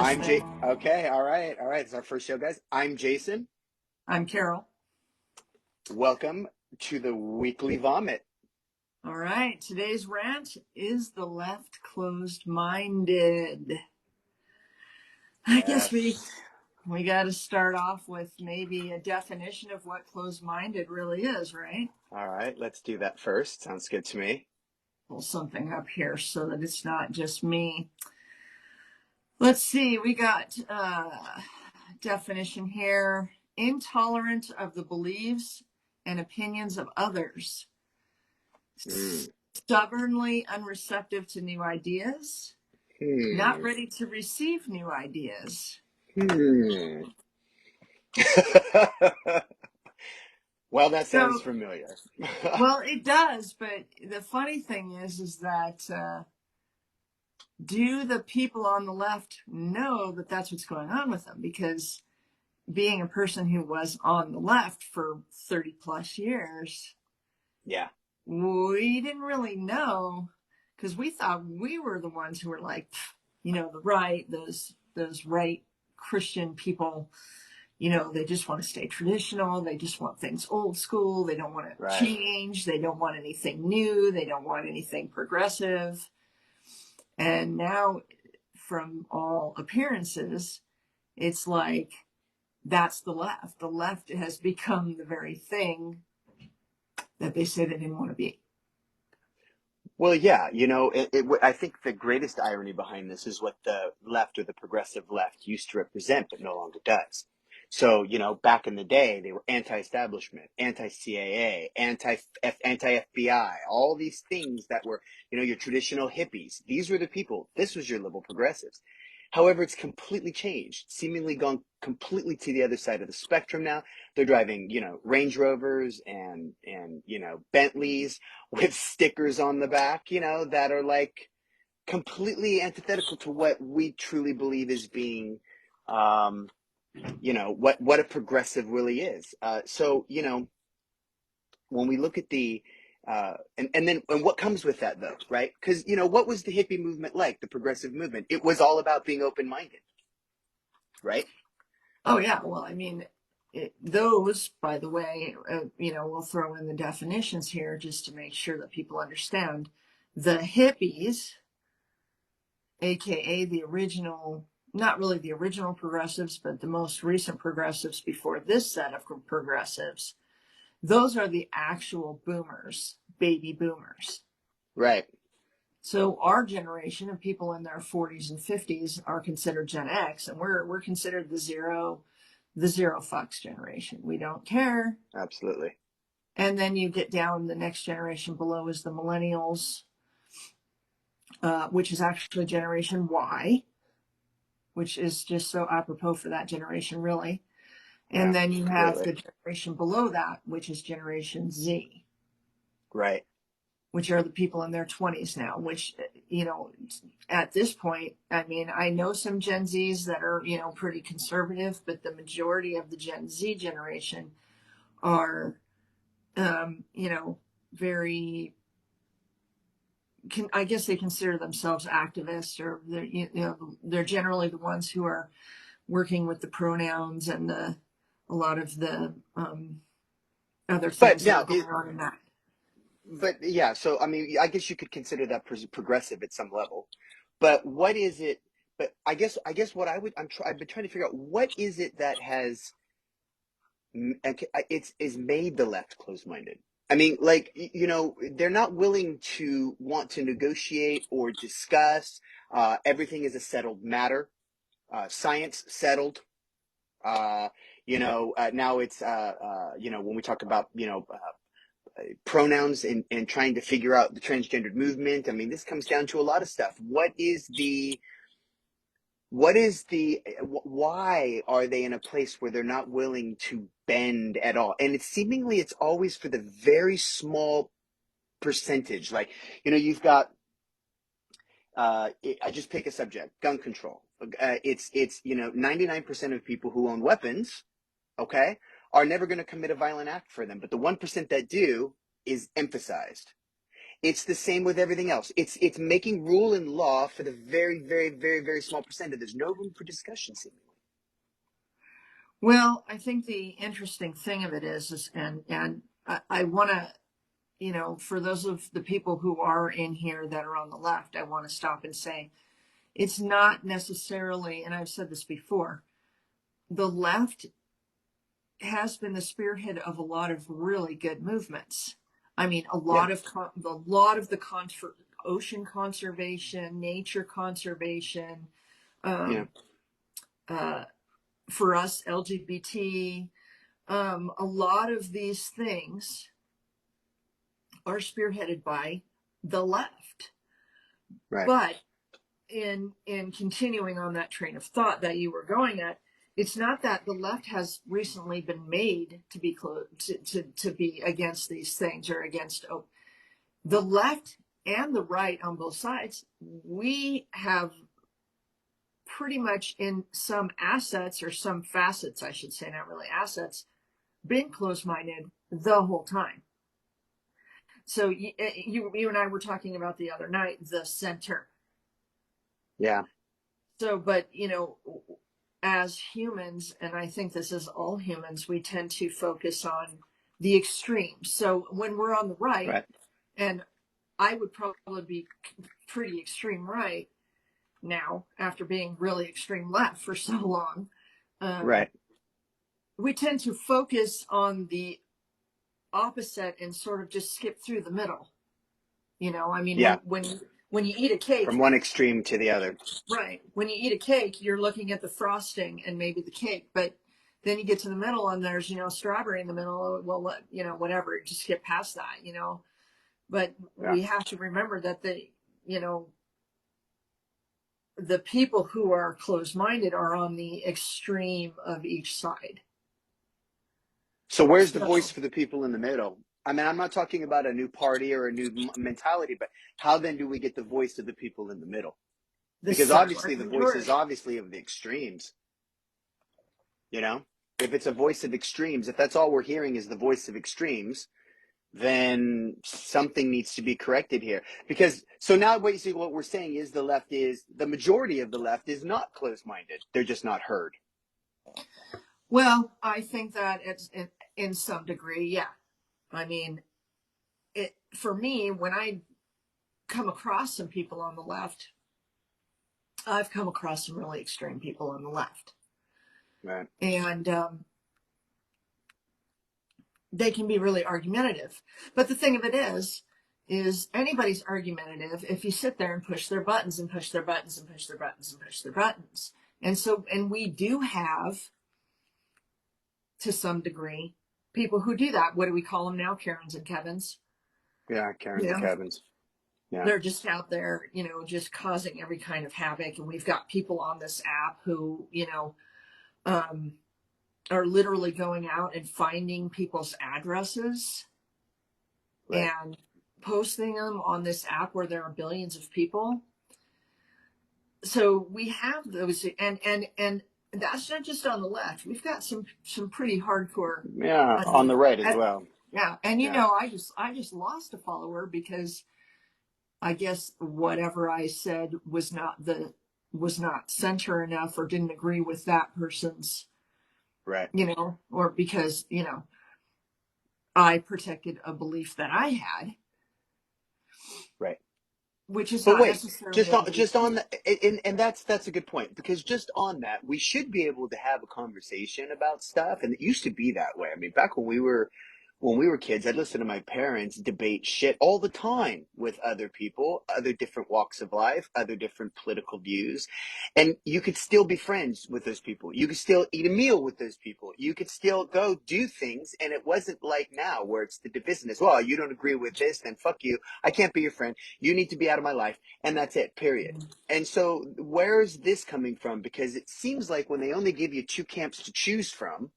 I'm announcement. Jay. Okay, all right, all right. It's our first show, guys. I'm Jason. I'm Carol. Welcome to the weekly vomit. All right, today's rant is the left closed minded. I guess we Yes. we got to start off with maybe a definition of what closed minded really is, right? All right, let's do that first. Sounds good to me. Pull something up here so that it's not just me. Let's see, we got definition here: intolerant of the beliefs and opinions of others, Hmm. stubbornly unreceptive to new ideas, not Hmm. ready to receive new ideas. Hmm. Well, that sounds So, familiar. well, it does, but the funny thing is that do the people on the left know that that's what's going on with them? Because being a person who was on the left for 30 plus years, Yeah. we didn't really know because we thought we were the ones who were like, the right, those right Christian people. They just want to stay traditional. They just want things old school. They don't want to Right. change. They don't want anything new. They don't want anything progressive. And now, from all appearances, it's like that's the left. The left has become the very thing that they say they didn't want to be. Well, yeah, I think the greatest irony behind this is what the left or the progressive left used to represent, but no longer does. So, back in the day, they were anti-establishment, anti-CAA, anti-FBI, all these things that were, your traditional hippies. These were the people. This was your liberal progressives. However, it's completely changed, seemingly gone completely to the other side of the spectrum now. They're driving, Range Rovers and Bentleys with stickers on the back, that are like completely antithetical to what we truly believe is being, what a progressive really is. So, when we look at and what comes with that though, right? Because, what was the hippie movement like, the progressive movement? It was all about being open-minded, right? Oh, yeah. Well, I mean, those, by the way, we'll throw in the definitions here just to make sure that people understand. The hippies, aka the original, not really the original progressives, but the most recent progressives before this set of progressives, those are the actual boomers, baby boomers. Right. So our generation of people in their 40s and 50s are considered Gen X, and we're considered the zero fucks generation. We don't care. Absolutely. And then you get down the next generation below is the millennials, which is actually Generation Y, which is just so apropos for that generation, really. And Yeah, then you have completely. the generation below that, which is Generation Z, Right. which are the people in their 20s now, which, at this point, I mean, I know some Gen Zs that are, pretty conservative, but the majority of the Gen Z generation are, very, I guess they consider themselves activists, or they're generally the ones who are working with the pronouns and a lot of the other But things that are now, going on in that. but yeah, so I mean, I guess you could consider that progressive at some level. But what is it? But I guess what I've been trying to figure out what is it that has it's is made the left closed-minded. I mean, like they're not willing to want to negotiate or discuss. Everything is a settled matter. Science settled. Now it's when we talk about pronouns and trying to figure out the transgendered movement. I mean, this comes down to a lot of stuff. Why are they in a place where they're not willing to bend at all? And it's always for the very small percentage. Like, you've got, I just pick a subject, gun control. It's 99% of people who own weapons, okay, are never going to commit a violent act for them. But the 1% that do is emphasized. It's the same with everything else. It's making rule and law for the very, very, very, very small percentage. There's no room for discussion, seemingly. Well, I think the interesting thing of it is and I want to, for those of the people who are in here that are on the left, I want to stop and say it's not necessarily, and I've said this before, the left has been the spearhead of a lot of really good movements. I mean, Yeah, a lot of the ocean conservation, nature conservation, yeah, um, uh, for us LGBT, a lot of these things are spearheaded by the left. right. But in continuing on that train of thought that you were going at, it's not that the left has recently been made to be to be against these things or against the left and the right on both sides. We have pretty much in some assets or some facets, I should say, not really assets, been closed-minded the whole time. So you and I were talking about the other night the center. Yeah, So, but as humans, and I think this is all humans, we tend to focus on the extremes. So when we're on the right, right, and I would probably be pretty extreme right now after being really extreme left for so long, um, right. we tend to focus on the opposite and sort of just skip through the middle. I mean, Yeah, when you eat a cake, from one extreme to the other. right? When you eat a cake, you're looking at the frosting and maybe the cake, but then you get to the middle and there's strawberry in the middle. Well, whatever, just get past that. But Yeah. we have to remember that you know the people who are closed-minded are on the extreme of each side. So where's the voice So for the people in the middle? I mean, I'm not talking about a new party or a new mentality, but how then do we get the voice of the people in the middle? the Because obviously silent the voice is majority. obviously of the extremes, you know? If it's a voice of extremes, if that's all we're hearing is the voice of extremes, then something needs to be corrected here. Because so now basically what we're saying is the majority of the left is not closed-minded. They're just not heard. Well, I think that it's in some degree, yeah. I mean, it for me when I come across some people on the left, I've come across some really extreme people on the left, Right. and they can be really argumentative. But the thing of it is anybody's argumentative if you sit there and push their buttons and push their buttons and push their buttons and push their buttons. And we do have, to some degree, people who do that. What do we call them now? Karens and Kevins. Yeah, Karens You and know, Kevins. Yeah. they're just out there, just causing every kind of havoc. And we've got people on this app who, um, are literally going out and finding people's addresses Right. and posting them on this app where there are billions of people. So we have those, and that's not just on the left. We've got some pretty hardcore. Yeah, I on mean, the right as well. yeah, and Yeah. I just lost a follower because I guess whatever I said was not center enough or didn't agree with that person's, Right. or because I protected a belief that I had, Right. which is But not wait, necessarily a belief. just on the and that's a good point because just on that we should be able to have a conversation about stuff and it used to be that way. I mean, back when we were kids, I'd listen to my parents debate shit all the time with other people, other different walks of life, other different political views. And you could still be friends with those people. You could still eat a meal with those people. You could still go do things. And it wasn't like now where it's the divisiveness. Well, you don't agree with this, then fuck you. I can't be your friend. You need to be out of my life. And that's it, period. And so where is this coming from? Because it seems like when they only give you two camps to choose from,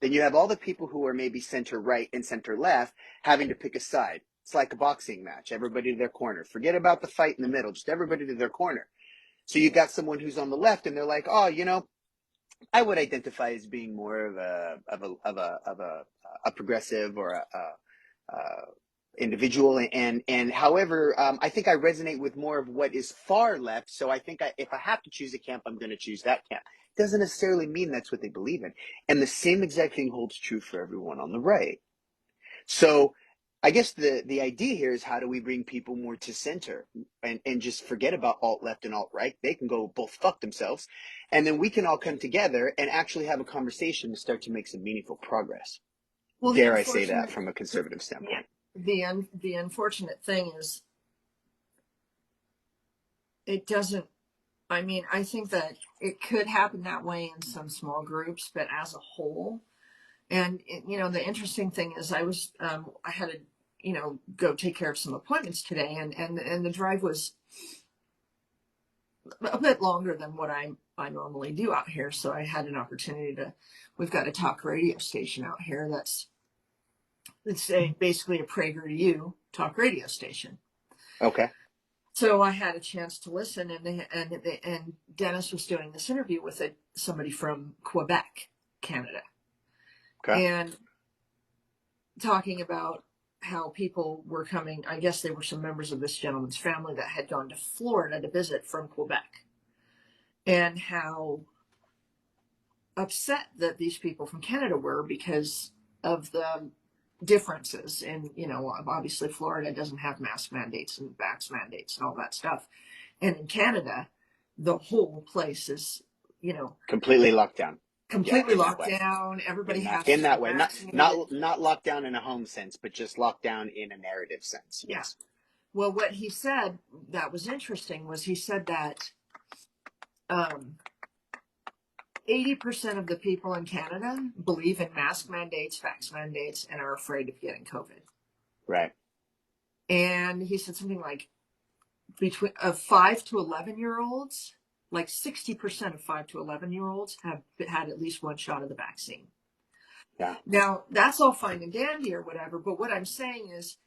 then you have all the people who are maybe center right and center left having to pick a side. It's like a boxing match, everybody to their corner. Forget about the fight in the middle, just everybody to their corner. So you got someone who's on the left and they're like, oh, I would identify as being more of a progressive or a individual. And however, I think I resonate with more of what is far left. So I think if I have to choose a camp, I'm going to choose that camp. Doesn't necessarily mean that's what they believe in. And the same exact thing holds true for everyone on the right. So I guess the idea here is, how do we bring people more to center and just forget about alt left and alt right? They can go both fuck themselves. And then we can all come together and actually have a conversation to start to make some meaningful progress. Well, the Dare I say that unfortunate, from a conservative yeah, standpoint? the unfortunate thing is it doesn't. I mean, I think that it could happen that way in some small groups, but as a whole, and the interesting thing is, I had to, go take care of some appointments today, and the drive was a bit longer than what I normally do out here. So I had an opportunity to. We've got a talk radio station out here it's basically a PragerU talk radio station. Okay. So I had a chance to listen, and Dennis was doing this interview with somebody from Quebec, Canada, Okay. and talking about how people were coming. I guess they were some members of this gentleman's family that had gone to Florida to visit from Quebec, and how upset that these people from Canada were because of the differences. And, obviously Florida doesn't have mask mandates and vax mandates and all that stuff. And in Canada, the whole place is, Completely locked down. Yeah, completely in that locked way. down. Everybody In that has in to be that way. Not vaccinated. not not locked down in a home sense, but just locked down in a narrative sense. Yeah. Yes. Well, what he said that was interesting was he said that um, 80% of the people in Canada believe in mask mandates, vax mandates, and are afraid of getting COVID. Right. And he said something like between of 5 to 11-year-olds, like 60% of 5 to 11-year-olds have had at least one shot of the vaccine. Yeah. Now, that's all fine and dandy or whatever, but what I'm saying is,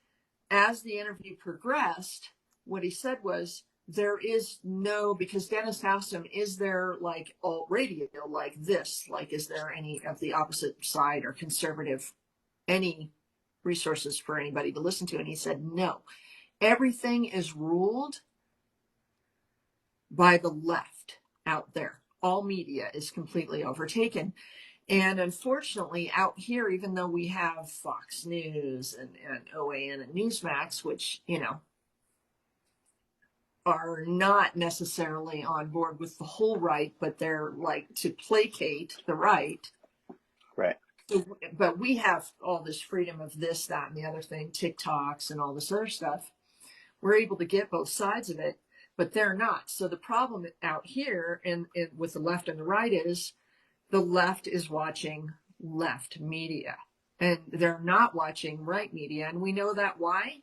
as the interview progressed, what he said was, there is no, because Dennis asked him, is there like alt radio like this? Like, is there any of the opposite side or conservative, any resources for anybody to listen to? And he said, no. Everything is ruled by the left out there. All media is completely overtaken. And unfortunately, out here, even though we have Fox News and OAN and Newsmax, which, are not necessarily on board with the whole right, but they're like to placate the right. Right. So, but we have all this freedom of this, that, and the other thing, TikToks and all this other stuff. We're able to get both sides of it, but they're not. So the problem out here with the left and the right is the left is watching left media and they're not watching right media. And we know that why?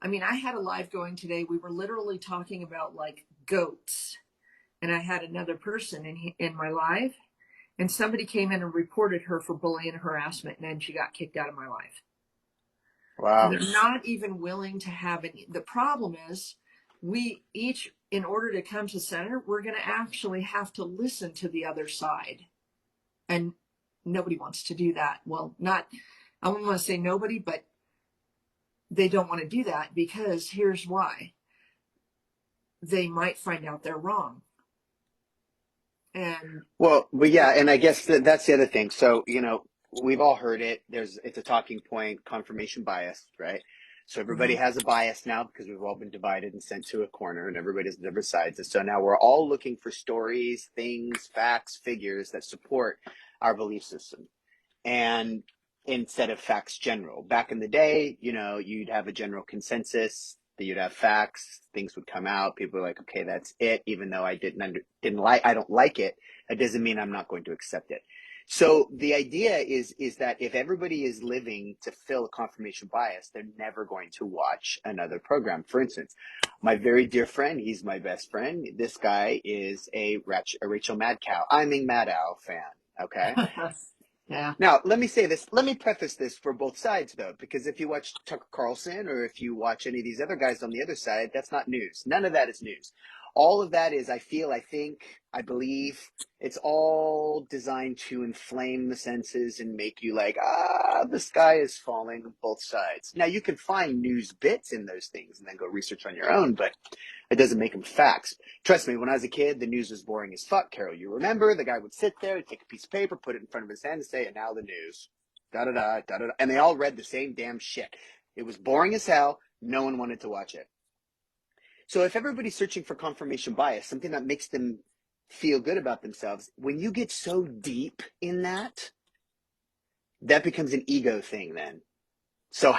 I mean, I had a live going today. We were literally talking about like goats, and I had another person in my live, and somebody came in and reported her for bullying and harassment, and then she got kicked out of my live. So Wow. they're not even willing to have any. The problem is, we each, in order to come to center, we're going to actually have to listen to the other side. And nobody wants to do that. Well, I wouldn't want to say nobody, but they don't want to do that because here's why. They might find out they're wrong. And Well, but yeah, and I guess that's the other thing. So, we've all heard it. It's a talking point, confirmation bias, right? So everybody mhm. has a bias now because we've all been divided and sent to a corner, and everybody's on different sides. And so now we're all looking for stories, things, facts, figures that support our belief system. And instead of facts general, back in the day, you'd have a general consensus, that you'd have facts, things would come out, people were like, okay, that's it, even though I I don't like it, that doesn't mean I'm not going to accept it. So the idea is that if everybody is living to fill a confirmation bias, they're never going to watch another program. For instance, my very dear friend, he's my best friend, this guy is a Rachel Madcow, I'm a Maddow fan. Okay. Yeah. Now, let me say this. Let me preface this for both sides, though, because if you watch Tucker Carlson or if you watch any of these other guys on the other side, that's not news. None of that is news. all of that is, I feel, I think, I believe, it's all designed to inflame the senses and make you like, the sky is falling on both sides. Now, you can find news bits in those things and then go research on your own, but it doesn't make them facts. Trust me, when I was a kid, the news was boring as fuck, Carol. You remember, the guy would sit there, he'd take a piece of paper, put it in front of his hand and say, and now the news. Da-da-da, da-da-da. And they all read the same damn shit. It was boring as hell. No one wanted to watch it. So if everybody's searching for confirmation bias, something that makes them feel good about themselves, when you get so deep in that, that becomes an ego thing then. So Yeah.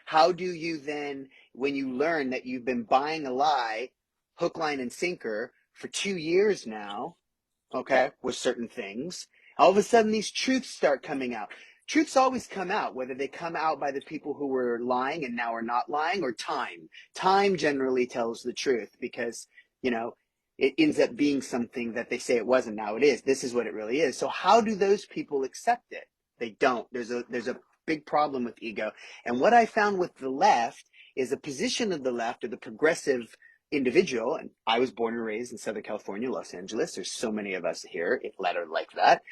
how do you then, when you learn that you've been buying a lie, hook, line, and sinker for 2 years now, okay, with certain things, all of a sudden these truths start coming out. Truths always come out, whether they come out by the people who were lying and now are not lying, or time. Time generally tells the truth because, you know, it ends up being something that they say it wasn't, now it is. This is what it really is. So how do those people accept it? They don't. There's a big problem with ego. And what I found with the left is a position of the left, or the progressive individual, and I was born and raised in Southern California, Los Angeles. There's so many of us here that are like that.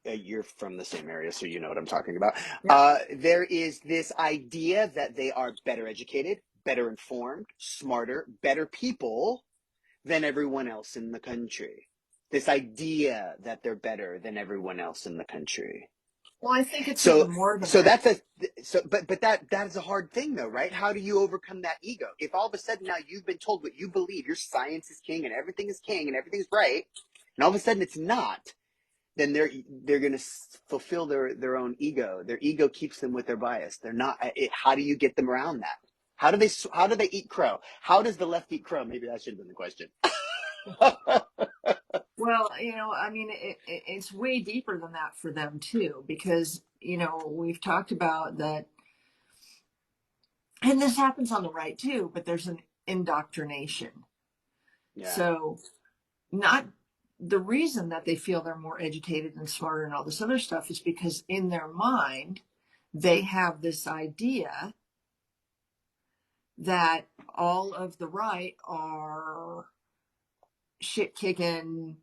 You're from the same area, so you know what I'm talking about. Yeah. There is this idea that they are better educated, better informed, smarter, better people than everyone else in the country. This idea that they're better than everyone else in the country. Well, I think it's even So more than so that. that's a so but that is a hard thing though, right? How do you overcome that ego? If all of a sudden now you've been told what you believe, your science is king and everything's right, and all of a sudden it's not, then they're going to fulfill their own ego. Their ego keeps them with their bias. They're not. How do you get them around that? How do they eat crow? How does the left eat crow? Maybe that should have been the question. Well, I mean, it's way deeper than that for them too, because, we've talked about that, and this happens on the right too, but there's an indoctrination. Yeah. So, not the reason that they feel they're more educated and smarter and all this other stuff is because in their mind, they have this idea that all of the right are shit kicking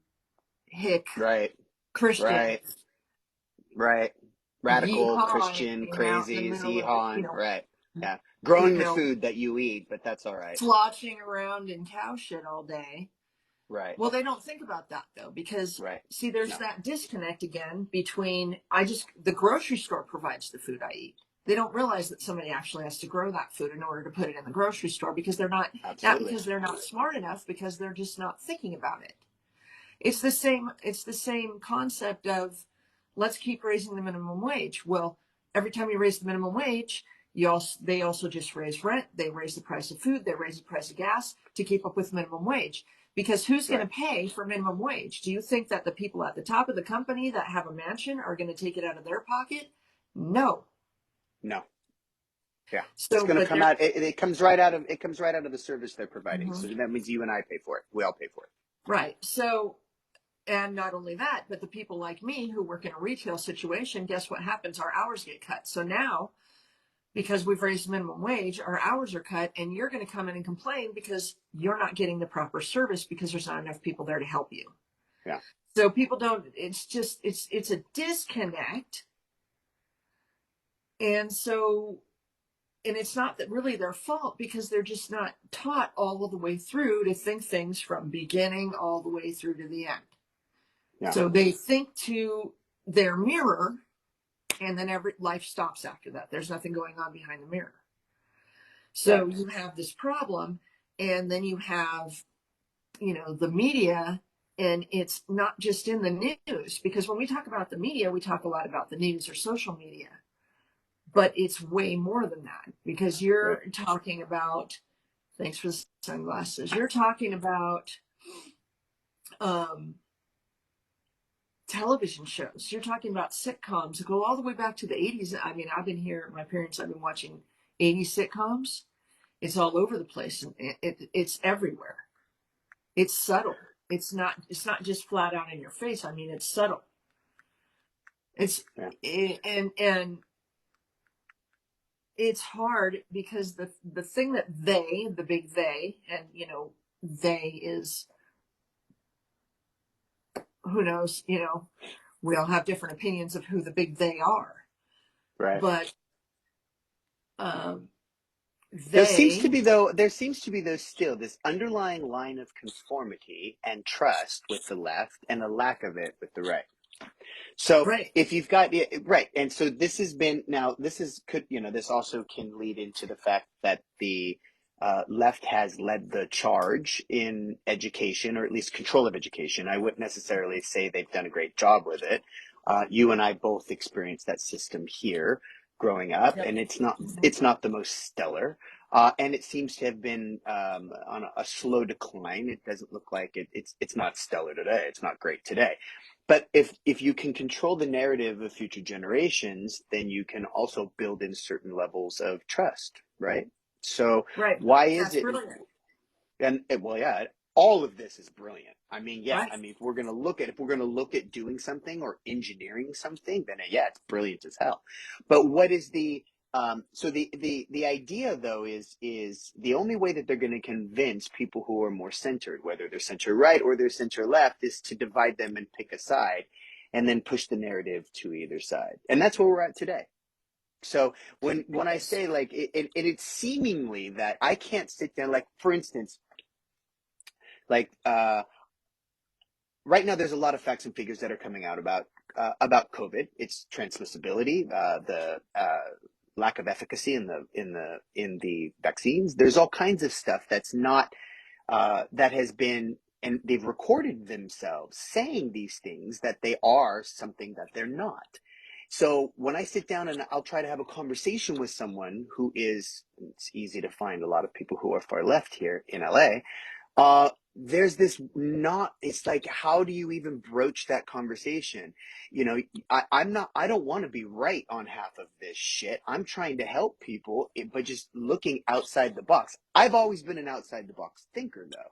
hick Right. Christians Right. Right. Radical Christian yeehawing out in the crazies, middle of it, yeehawing. Right. Yeah. you Growing the know, food that you eat, but that's all right. sloshing around in cow shit all day. Right. Well, they don't think about that though, because Right. see, there's No. that disconnect again between the grocery store provides the food I eat. They don't realize that somebody actually has to grow that food in order to put it in the grocery store because they're not Absolutely. because they're not smart enough, because they're just not thinking about it. It's the same concept of let's keep raising the minimum wage. Well, every time you raise the minimum wage, they also just raise rent, they raise the price of food, they raise the price of gas to keep up with minimum wage. Because who's going to Right. pay for minimum wage? Do you think that the people at the top of the company that have a mansion are going to take it out of their pocket? No. No. Yeah. It's So, going to but come they're out. It comes right out of the service they're providing. mhm. So that means you and I pay for it. We all pay for it. Right. So, and not only that, but the people like me who work in a retail situation, guess what happens? Our hours get cut. So now, because we've raised minimum wage, our hours are cut, and you're going to come in and complain because you're not getting the proper service because there's not enough people there to help you. Yeah. So people don't, it's a disconnect. And so, and it's not that really their fault because they're just not taught all of the way through to think things from beginning all the way through to the end. Yeah. So they think to their mirror, and then every life stops after that. There's nothing going on behind the mirror. So Right. you have this problem, and then you have, the media, and it's not just in the news, because when we talk about the media, we talk a lot about the news or social media, but it's way more than that, because Right. you're talking about, thanks for the sunglasses, you're talking about um, television shows. You're talking about sitcoms that go all the way back to the 80s. I mean, I've been here, I've been watching 80s sitcoms. It's all over the place, and it's everywhere. It's subtle. It's not just flat out in your face. I mean, it's subtle. It's Yeah. and it's hard because the thing that they, the big they, and they is, who knows, we all have different opinions of who the big they are, Right. but um, There seems to they, be though there seems to be though still this underlying line of conformity and trust with the left and a lack of it with the right. So right, if you've got right, and so this has been now this is could this also can lead into the fact that the left has led the charge in education, or at least control of education. I wouldn't necessarily say they've done a great job with it. You and I both experienced that system here growing up, yep, and mhm, it's not the most stellar. And it seems to have been on a slow decline. It doesn't look like it's not stellar today. It's not great today. But if you can control the narrative of future generations, then you can also build in certain levels of trust, right? So right. why is That's it? brilliant, Well, yeah, all of this is brilliant. I mean, yeah, right? I mean, if we're gonna look at doing something or engineering something, then yeah, it's brilliant as hell. But what is the so the idea though is the only way that they're going to convince people who are more centered, whether they're center right or they're center left, is to divide them and pick a side, and then push the narrative to either side, and that's where we're at today. So when I Yes, say like it's seemingly that I can't sit down, like for instance, like right now there's a lot of facts and figures that are coming out about COVID, its transmissibility, the lack of efficacy in the vaccines. There's all kinds of stuff that's not that has been, and they've recorded themselves saying these things that they are something that they're not. So when I sit down and I'll try to have a conversation with someone who is, it's easy to find a lot of people who are far left here in LA. There's this not, it's like, how do you even broach that conversation? You know, I don't want to be right on half of this shit. I'm trying to help people, but just looking outside the box. I've always been an outside the box thinker though.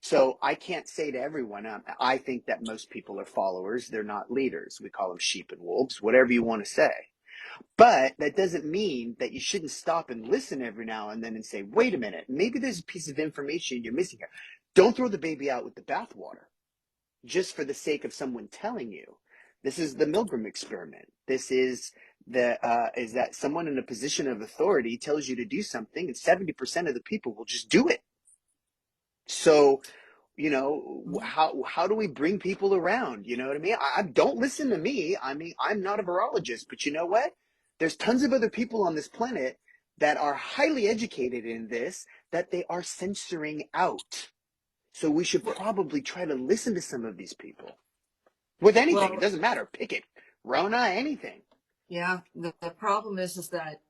So I can't say to everyone, I think that most people are followers. They're not leaders. We call them sheep and wolves, whatever you want to say. But that doesn't mean that you shouldn't stop and listen every now and then and say, wait a minute, maybe there's a piece of information you're missing here. Don't throw the baby out with the bathwater just for the sake of someone telling you. This is the Milgram experiment. This is that someone in a position of authority tells you to do something, and 70% of the people will just do it. So how do we bring people around? You know what I mean? Don't listen to me. I mean, I'm not a virologist, but you know what? There's tons of other people on this planet that are highly educated in this that they are censoring out. So we should probably try to listen to some of these people with anything. It well, doesn't matter. Pick it, Rona, anything. yeah, the problem is that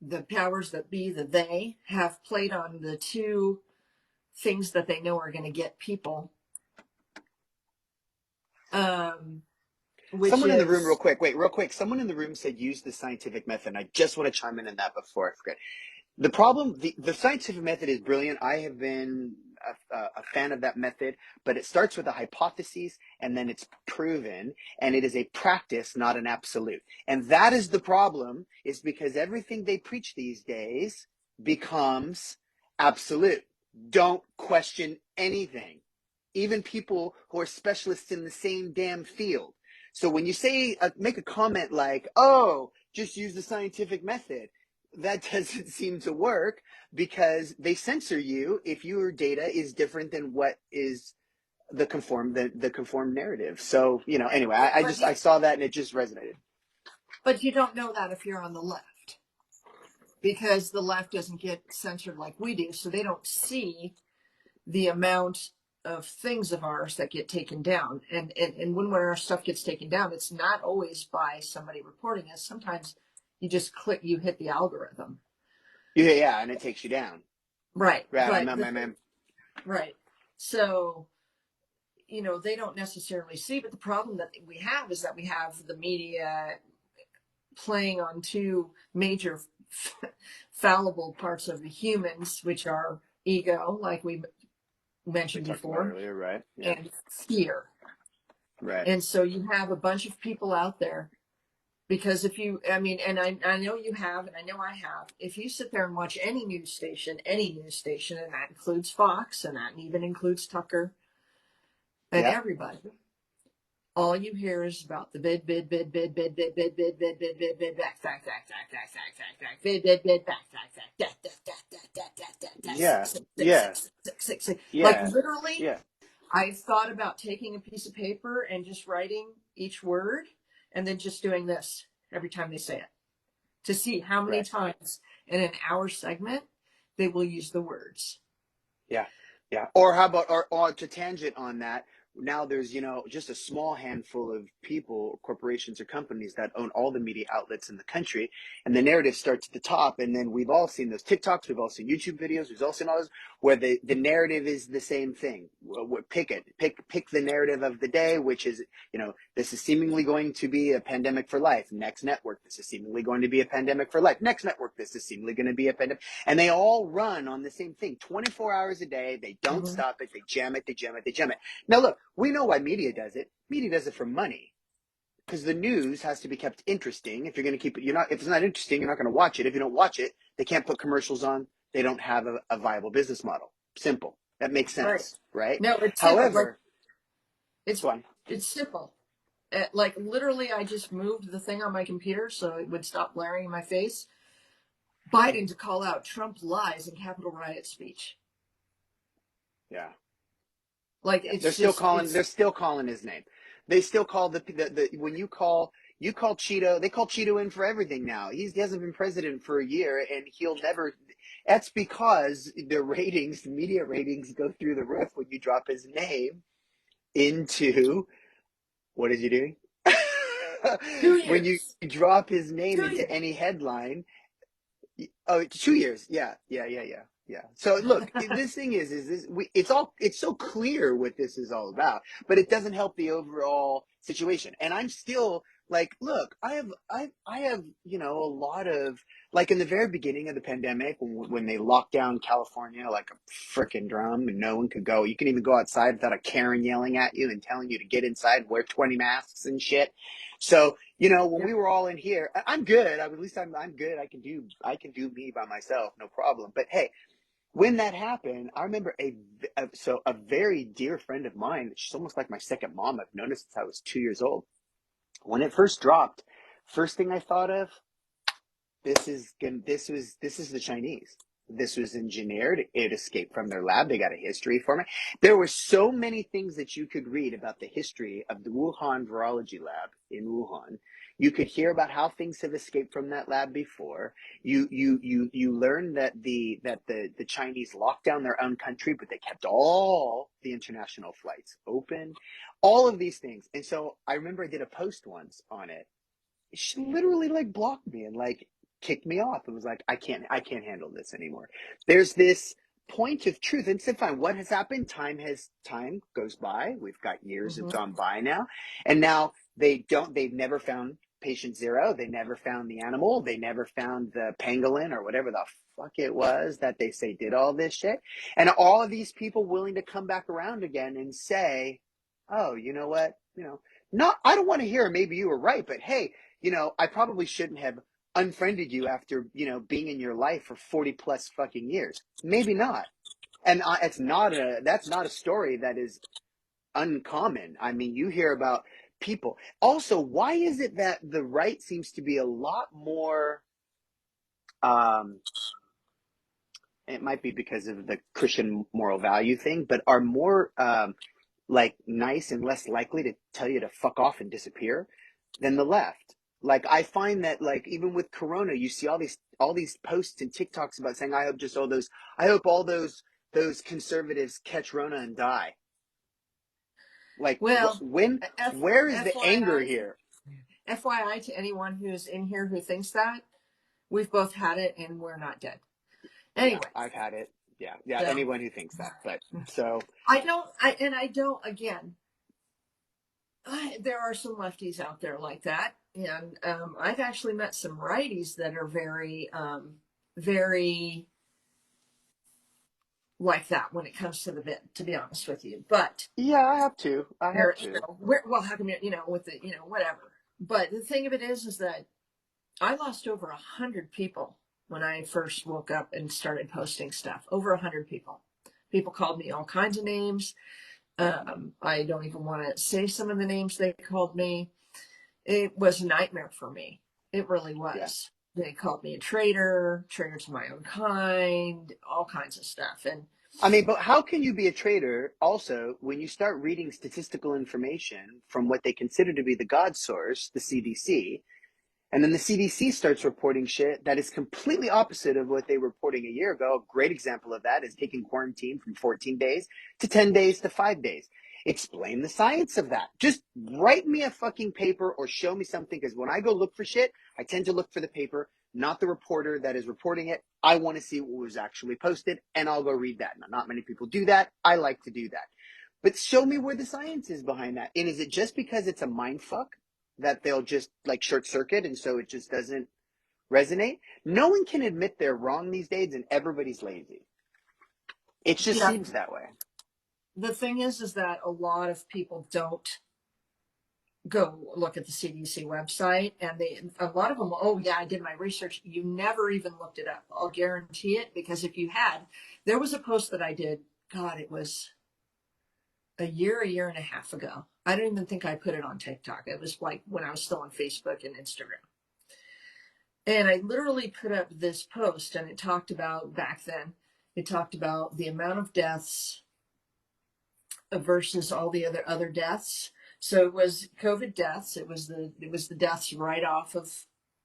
the powers that be, the they, have played on the two things that they know are going to get people, um, which Someone in the room, real is, quick. Wait, real quick. Someone in the room said use the scientific method. And I just want to chime in on that before I forget. The problem, the scientific method is brilliant. I have been a fan of that method, but it starts with a hypothesis and then it's proven, and it is a practice, not an absolute. And that is the problem, is because everything they preach these days becomes absolute. Don't question anything, even people who are specialists in the same damn field. So when you say, make a comment like, oh, just use the scientific method, that doesn't seem to work because they censor you if your data is different than what is the conformed narrative. So, anyway, I saw that and it just resonated. but you don't know that if you're on the left, because the left doesn't get censored like we do, so they don't see the amount of things of ours that get taken down. And when our stuff gets taken down, it's not always by somebody reporting us. Sometimes you just click, you hit the algorithm. Yeah, yeah, and it takes you down. Right. Right, But I'm, the I'm, thing, I'm, right. So, they don't necessarily see, but the problem that we have is that we have the media playing on two major fallible parts of the humans, which are ego, like we we mentioned talked about before, earlier, right? Yeah, and fear. right. And so you have a bunch of people out there Because if you, I mean, and I know you have, and I know I have, if you sit there and watch any news station, and that includes Fox, and that even includes Tucker and Yeah. everybody, all you hear is about the bid, Yeah. Yeah. like Yeah. literally. Yeah. I thought about taking a piece of paper and just writing each word and then just doing this every time they say it to see how many Right. times in an hour segment they will use the words. Yeah, yeah. Or how about, or to tangent on that, now there's, just a small handful of people, corporations or companies that own all the media outlets in the country, and the narrative starts at the top, and then we've all seen those TikToks, we've all seen YouTube videos, we've all seen all those where the narrative is the same thing. Pick it, pick the narrative of the day, which is, this is seemingly going to be a pandemic for life. Next network, this is seemingly going to be a pandemic for life. Next network, this is seemingly going to be a pandemic. And they all run on the same thing 24 hours a day. They don't Mm-hmm. stop it. They jam it. They jam it. They jam it. Now, look, we know why media does it. Media does it for money because the news has to be kept interesting. If you're going to keep it, if it's not interesting, you're not going to watch it. If you don't watch it, they can't put commercials on. They don't have a viable business model. Simple. That makes Right. sense, right? No, it's simple. Like However, it's go on. it's simple. Like literally, I just moved the thing on my computer so it would stop blaring in my face. Biden to call out Trump lies in Capitol riot speech. Yeah. Like Yeah, they're still calling. They're still calling his name. They still call the when you call Cheeto. They call Cheeto in for everything now. He hasn't been president for a year, and he'll never. That's because the ratings, the media ratings, go through the roof when you drop his name into what is he doing? When you two years. drop his name 2 years. into any headline, oh, 2 years. Yeah, yeah, yeah, yeah, yeah. So look, this thing is this it's so clear what this is all about, but it doesn't help the overall situation. And I'm still like, look, I have, a lot of like in the very beginning of the pandemic when they locked down California like a freaking drum and no one could go. You can even go outside without a Karen yelling at you and telling you to get inside, wear 20 masks and shit. So when Yeah. we were all in here, I'm good. At least I'm good. I can do me by myself, no problem. But hey, when that happened, I remember a very dear friend of mine. She's almost like my second mom. I've known her since I was 2 years old. When it first dropped, first thing I thought of, this is the Chinese. This was engineered. It escaped from their lab. They got a history for it. There were so many things that you could read about the history of the Wuhan virology lab in Wuhan. You could hear about how things have escaped from that lab before. You learn that the Chinese locked down their own country, but they kept all the international flights open. All of these things. And so I remember I did a post once on it. She literally like blocked me and like kicked me off. It was like I can't handle this anymore. There's this point of truth and said, fine, what has happened? Time goes by. We've got years have Mm-hmm. gone by now, and now they've never found patient zero. They never found the animal. They never found the pangolin or whatever the fuck it was that they say did all this shit. And all of these people willing to come back around again and say, oh, you know what, not, I don't want to hear maybe you were right, but hey, I probably shouldn't have unfriended you after, being in your life for 40 plus fucking years. Maybe not. And that's not a story that is uncommon. I mean, you hear about people. Also, why is it that the right seems to be a lot more, um, it might be because of the Christian moral value thing, but are more, like nice and less likely to tell you to fuck off and disappear than the left. Like I find that like even with Corona, you see all these posts and TikToks about saying I hope all those conservatives catch Rona and die. Like Well, where is the anger FYI, here? FYI to anyone who's in here who thinks that we've both had it and we're not dead. Yeah, Anyway, I've had it. Yeah, yeah. so Anyone who thinks that, but so I don't. Again, there are some lefties out there like that, and I've actually met some righties that are very, very like that when it comes to the bit. To be honest with you, but yeah, I have to. I have they're, to. well, how come with the, whatever. But the thing of it is that I lost over 100 people when I first woke up and started posting stuff. Over 100 people. People called me all kinds of names. I don't even want to say some of the names they called me. It was a nightmare for me. It really Yeah. was. They called me a traitor, traitor to my own kind, all kinds of stuff. And I mean, but how can you be a traitor also when you start reading statistical information from what they consider to be the God source, the CDC, and then the CDC starts reporting shit that is completely opposite of what they were reporting a year ago. A great example of that is taking quarantine from 14 days to 10 days to 5 days. Explain the science of that. Just write me a fucking paper or show me something, because when I go look for shit, I tend to look for the paper, not the reporter that is reporting it. I want to see what was actually posted, and I'll go read that. Now, not many people do that. I like to do that. But show me where the science is behind that. And is it just because it's a mind fuck that they'll just like short circuit and so it just doesn't resonate? No one can admit they're wrong these days, and everybody's lazy. It just yeah, seems that way. the thing is that a lot of people don't go look at the CDC website, and a lot of them, oh yeah, I did my research. You never even looked it up. I'll guarantee it, because if you had, there was a post that I did. God, it was a year and a half ago. I don't even think I put it on TikTok. It was like when I was still on Facebook and Instagram. And I literally put up this post, and it talked about back then, it talked about the amount of deaths versus all the other deaths. So it was COVID deaths. It was the deaths right off of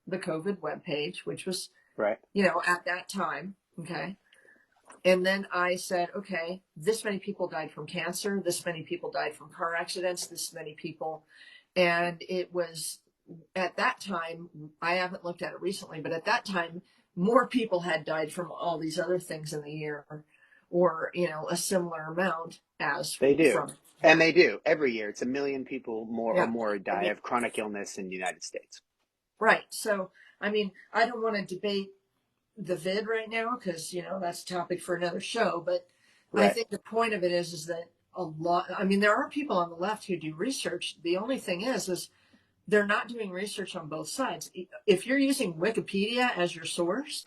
the COVID webpage, which was, Right. at that time. Okay. And then I said, okay, this many people died from cancer, this many people died from car accidents, this many people. And it was at that time, I haven't looked at it recently, but at that time, more people had died from all these other things in the year, or, a similar amount as They do. from And that. they do. Every year, it's a million people more or Yeah. more I die mean, of chronic illness in the United States. right. So, I mean, I don't want to debate the vid right now, because that's a topic for another show. But I Right. think the point of it is that a lot. I mean, there are people on the left who do research. The only thing is they're not doing research on both sides. If you're using Wikipedia as your source,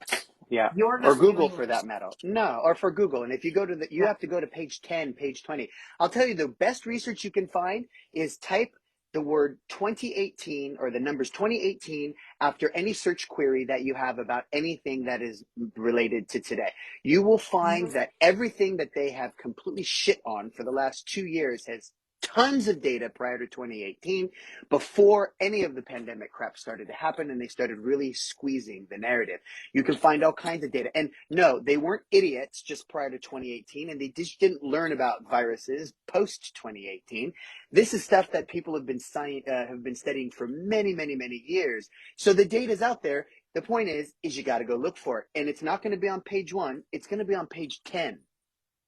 Yeah. you're Or not Google doing for that research. matter. No, or for Google. And if you go to you Yeah. have to go to page 10, page 20. I'll tell you the best research you can find is type the word 2018 or the numbers 2018 after any search query that you have about anything that is related to today. You will find Mhm. that everything that they have completely shit on for the last 2 years has tons of data prior to 2018, before any of the pandemic crap started to happen and they started really squeezing the narrative. You can find all kinds of data. And no, they weren't idiots just prior to 2018, and they just didn't learn about viruses post 2018. This is stuff that people have been studying for many, many, many years. So the data's out there. The point is you got to go look for it, and it's not going to be on page 1. It's going to be on page 10.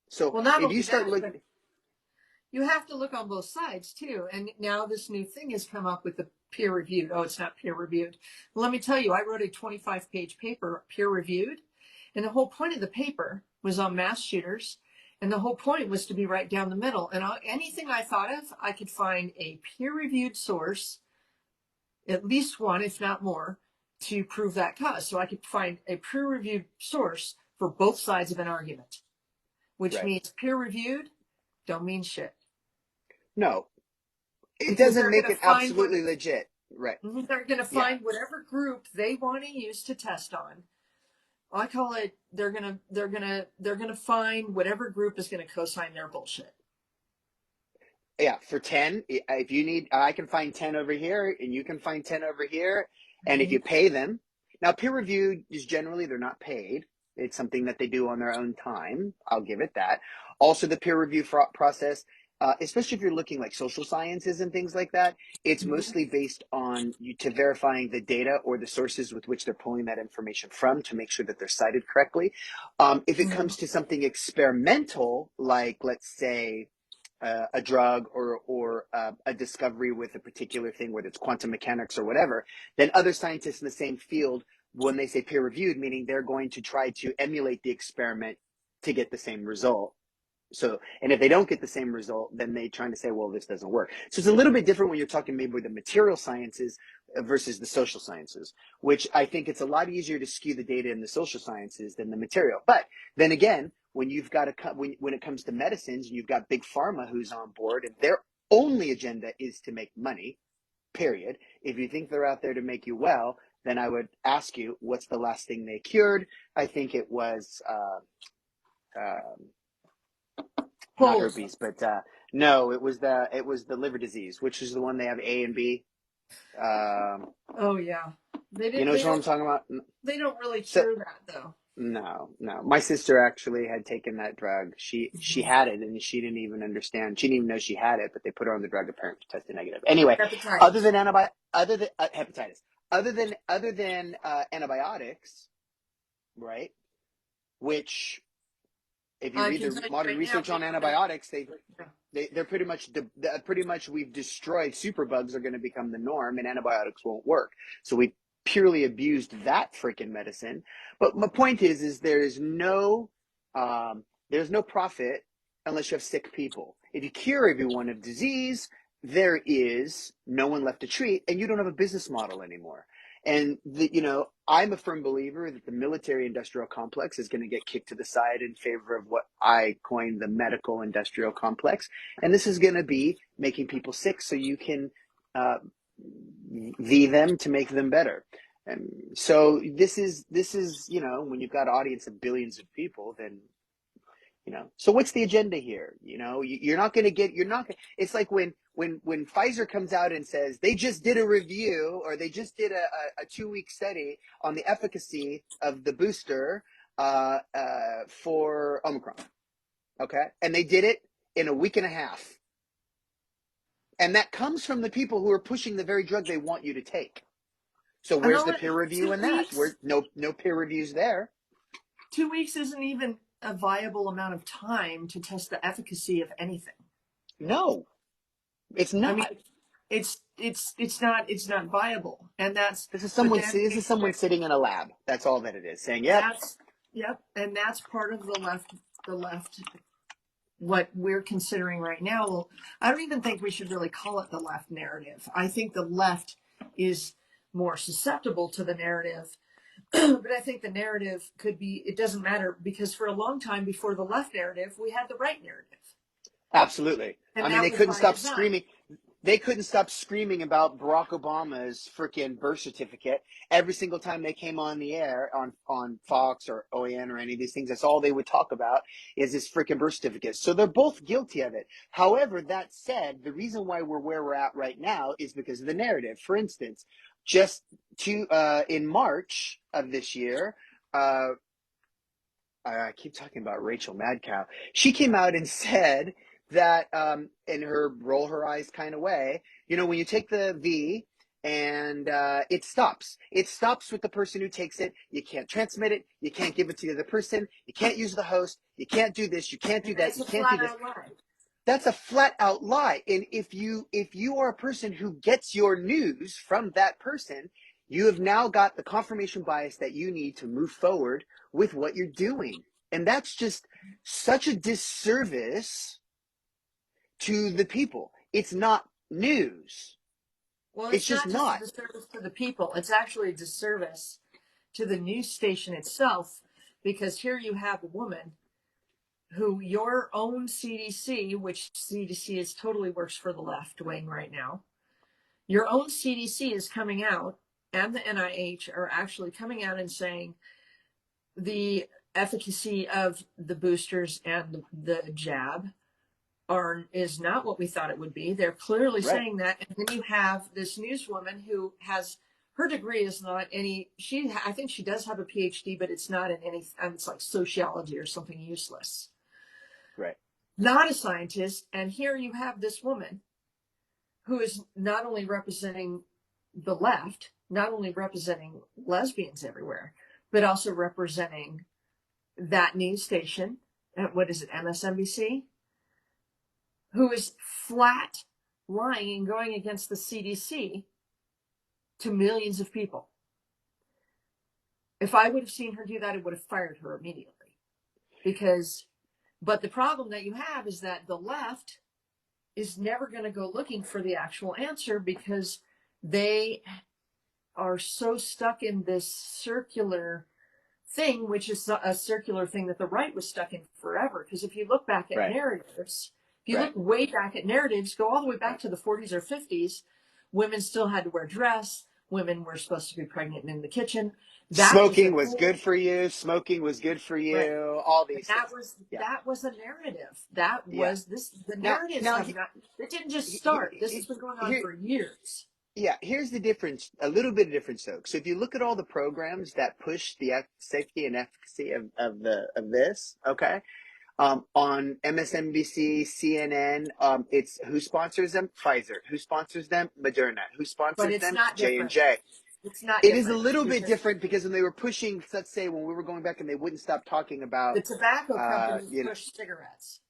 So Well, not if you only start that, but looking, you have to look on both sides too. And now this new thing has come up with the peer reviewed. Oh, it's not peer reviewed. Well, let me tell you, I wrote a 25-page paper, peer reviewed, and the whole point of the paper was on mass shooters. And the whole point was to be right down the middle. And anything I thought of, I could find a peer reviewed source, at least one, if not more, to prove that cause. So I could find a peer reviewed source for both sides of an argument, which right? means peer reviewed don't mean shit, No, it because doesn't they're going make to it find what absolutely legit, right? they're going to Yeah. find whatever group they want to use to test on. I call it, they're gonna find whatever group is going to co-sign their bullshit. Yeah, for 10, if you need, I can find 10 over here and you can find 10 over here. And if Mm-hmm. you pay them, now peer reviewed is generally, they're not paid. It's something that they do on their own time. I'll give it that. Also, the peer review process, especially if you're looking like social sciences and things like that, it's mostly based on you to verifying the data or the sources with which they're pulling that information from to make sure that they're cited correctly. If it Mm-hmm. comes to something experimental, like let's say a drug or a discovery with a particular thing, whether it's quantum mechanics or whatever, then other scientists in the same field, when they say peer reviewed, meaning they're going to try to emulate the experiment to get the same result. So, and if they don't get the same result, then they trying to say, well, this doesn't work. So it's a little bit different when you're talking maybe with the material sciences versus the social sciences, which I think it's a lot easier to skew the data in the social sciences than the material. But then again, when you've got when it comes to medicines, and you've got big pharma who's on board, and their only agenda is to make money. Period. If you think they're out there to make you well, then I would ask you, what's the last thing they cured? I think it was uh, not Polls. herpes, but no, it was the liver disease, which is the one they have A and B. Um, Oh yeah, they you did. know They what I'm don't. talking about? They don't really So cure that though. no, no. My sister actually had taken that drug. She had it, and she didn't even understand. She didn't even know she had it, but they put her on the drug. Apparently, tested negative. Anyway, other Hepatitis. than other than hepatitis, other than antibiotics, right? Which, if you I read can the tell you modern right now. research on antibiotics, they're pretty much pretty much we've destroyed superbugs are going to become the norm, and antibiotics won't work. So we purely abused that freaking medicine. But my point is there's no profit unless you have sick people. If you cure everyone of disease, there is no one left to treat, and you don't have a business model anymore. And I'm a firm believer that the military industrial complex is going to get kicked to the side in favor of what I coined the medical industrial complex. And this is going to be making people sick so you can uh, them to make them better. And so this is when you've got an audience of billions of people, then so what's the agenda here? You're not going to get, you're not, it's like when Pfizer comes out and says they just did a review, or they just did a 2-week study on the efficacy of the booster for Omicron. Okay. And they did it in a week and a half. And that comes from the people who are pushing the very drug they want you to take. So And where's the only peer review two in that? weeks. Where no peer reviews there. 2 weeks isn't even a viable amount of time to test the efficacy of anything. No, it's I mean, not. it's not viable, and that's This is but someone. then This is someone sitting in a lab. That's all that it is. Saying, "Yep, that's yep, and that's part of the left what we're considering right now. Well, I don't even think we should really call it the left narrative. I think the left is more susceptible to the narrative, but I think the narrative could be, it doesn't matter, because for a long time before the left narrative, we had the right narrative. absolutely." I And mean, that they was couldn't by stop design. screaming. They couldn't stop screaming about Barack Obama's freaking birth certificate every single time they came on the air on Fox or OAN or any of these things. That's all they would talk about is this freaking birth certificate. So they're both guilty of it. However, that said, the reason why we're where we're at right now is because of the narrative. For instance, just in March of this year, uh, I keep talking about Rachel Madcow. She came out and said that, in her roll her eyes kind of way, when you take the V and it stops. It stops with the person who takes it. You can't transmit it. You can't give it to the other person. You can't use the host. You can't do this. You can't do And that. that's You a can't do flat this. out lie. That's a flat out lie. And if you are a person who gets your news from that person, you have now got the confirmation bias that you need to move forward with what you're doing. And that's just such a disservice to the people. It's not news. Well, It's it's just not just a not. disservice to the people, it's actually a disservice to the news station itself, because here you have a woman who your own CDC, which CDC is totally works for the left wing right now, your own CDC is coming out, and the NIH are actually coming out and saying the efficacy of the boosters and the jab is not what we thought it would be. They're clearly Right. saying that. And then you have this newswoman who has, her degree is not any, I think she does have a PhD, but it's not in any, it's like sociology or something useless. Right. Not a scientist. And here you have this woman who is not only representing the left, not only representing lesbians everywhere, but also representing that news station. What is it, MSNBC? Who is flat lying and going against the CDC to millions of people. If I would have seen her do that, I would have fired her immediately, because But the problem that you have is that the left is never going to go looking for the actual answer because they are so stuck in this circular thing, which is a circular thing that the right was stuck in forever. Because if you look back at Right. narratives, if you Right. look way back at narratives, go all the way back Right. to the 40s or 50s, women still had to wear dress. Women were supposed to be pregnant and in the kitchen. That was Smoking the was whole good for you. Smoking was good for right. you. All And these things. Yeah. that was a narrative. That Yeah. was this. The Now, narratives now, have not. It didn't just he, start. This has been going on here, for years. yeah, here's the difference, a little bit of difference though. So if you look at all the programs that push the safety and efficacy of this, okay, on MSNBC, CNN, it's who sponsors them? Pfizer. Who sponsors them? Moderna. Who But sponsors it's them? not J and different. J. It's not It is a different little bit because different because when they were pushing, let's say when we were going back and they wouldn't stop talking the about, tobacco companies you know, push cigarettes.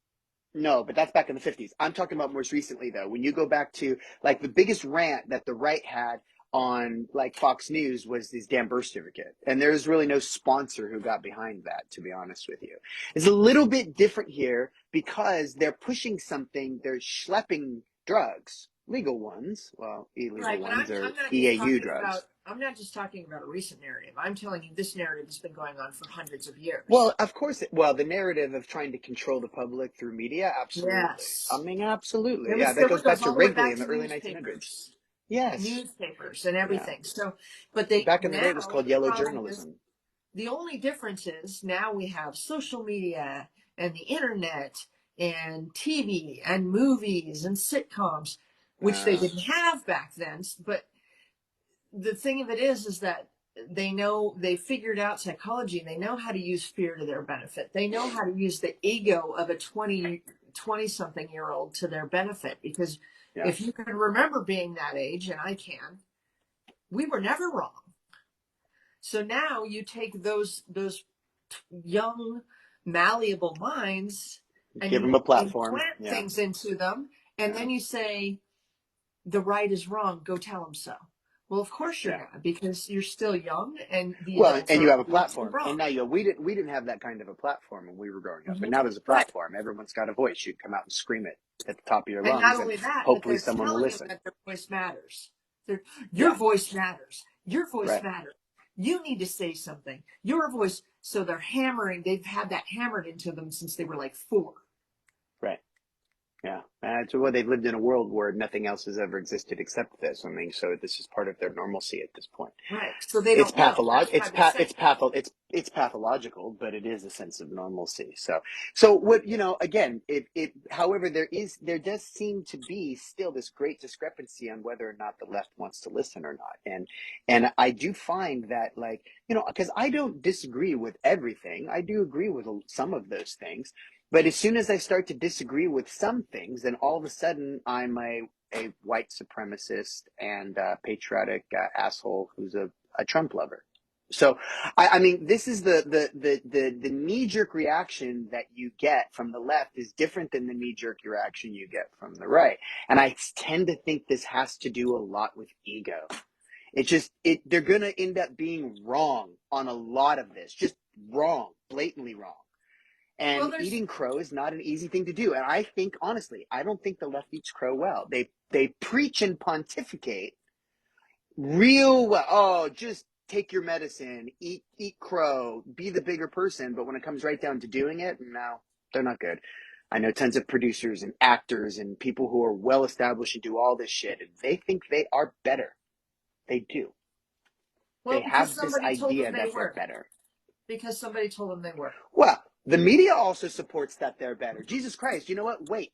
no, but that's back in the 50s. I'm talking about most recently, though. When you go back to like the biggest rant that the right had on like Fox News was this damn birth certificate. And there's really no sponsor who got behind that, to be honest with you. It's a little bit different here because they're pushing something, they're schlepping drugs, legal ones. Well, illegal Right, but ones are I'm not just EAU talking drugs. about I'm not just talking about a recent narrative. I'm telling you this narrative has been going on for hundreds of years. Well, of course, well, the narrative of trying to control the public through media, absolutely. I Yes. mean, absolutely. It Yeah, was that it goes back goes to all the way Wrigley back in the to early 1900s. newspapers. Yes. Newspapers and Yeah. everything. So but they Back in the day, it was now called the yellow problem is journalism. the only difference is now we have social media and the internet and TV and movies and sitcoms, which they Uh, didn't have back then. But the thing of it is that they figured out psychology and they know how to use fear to their benefit. They know how to use the ego of a 20 something year old to their benefit because yeah. if you can remember being that age, and I can, we were never wrong. So now you take those young, malleable minds and Give them you a platform. implant Yeah. things into them, and Yeah. then you say, the right is wrong, go tell them so. Well, of course you're Yeah. gonna, because you're still young and the Well, adults and are you have a obviously platform, and wrong. now we didn't have that kind of a platform when we were growing up, but Mm-hmm. now there's a Right. platform. Everyone's got a voice. You come out and scream it at the top of your And not lungs, and only that, but hopefully they're someone will telling them listen. that their voice matters. They're, your Yeah. voice matters. Your voice Right. matters. You need to say something. Your voice. So they're hammering. They've had that hammered into them since they were like 4. Right. Yeah, and so well, they've lived in a world where nothing else has ever existed except this. I mean, so this is part of their normalcy at this point. Right. So they It's don't know. patholog That's why they're saying. it's pathological, but it is a sense of normalcy. So what, again, it however there does seem to be still this great discrepancy on whether or not the left wants to listen or not. And I do find that, like, because I don't disagree with everything. I do agree with some of those things. But as soon as I start to disagree with some things, then all of a sudden I'm a white supremacist and patriotic asshole who's a Trump lover. So, I mean, this is the knee jerk reaction that you get from the left is different than the knee jerk reaction you get from the right. And I tend to think this has to do a lot with ego. They're going to end up being wrong on a lot of this, just wrong, blatantly wrong. Well, And there's eating crow is not an easy thing to do. And I think, honestly, I don't think the left eats crow well. They preach and pontificate real well. Oh, just take your medicine, eat crow, be the bigger person. But when it comes right down to doing it, no, they're not good. I know tons of producers and actors and people who are well established and do all this shit, and they think they are better. They do. well They because have this somebody told them idea they that they're were. better. Because somebody told them they were. Well, the media also supports that they're better. Jesus Christ, you know what? Wait,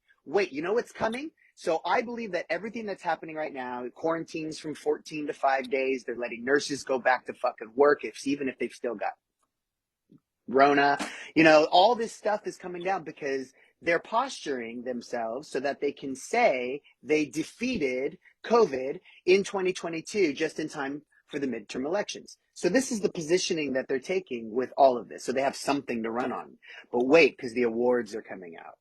you know what's coming? So I believe that everything that's happening right now, quarantines from 14 to 5 days, they're letting nurses go back to fucking work even if they've still got Rona, all this stuff is coming down because they're posturing themselves so that they can say they defeated COVID in 2022 just in time for the midterm elections. So this is the positioning that they're taking with all of this. So they have something to run on. But wait, because the awards are coming out.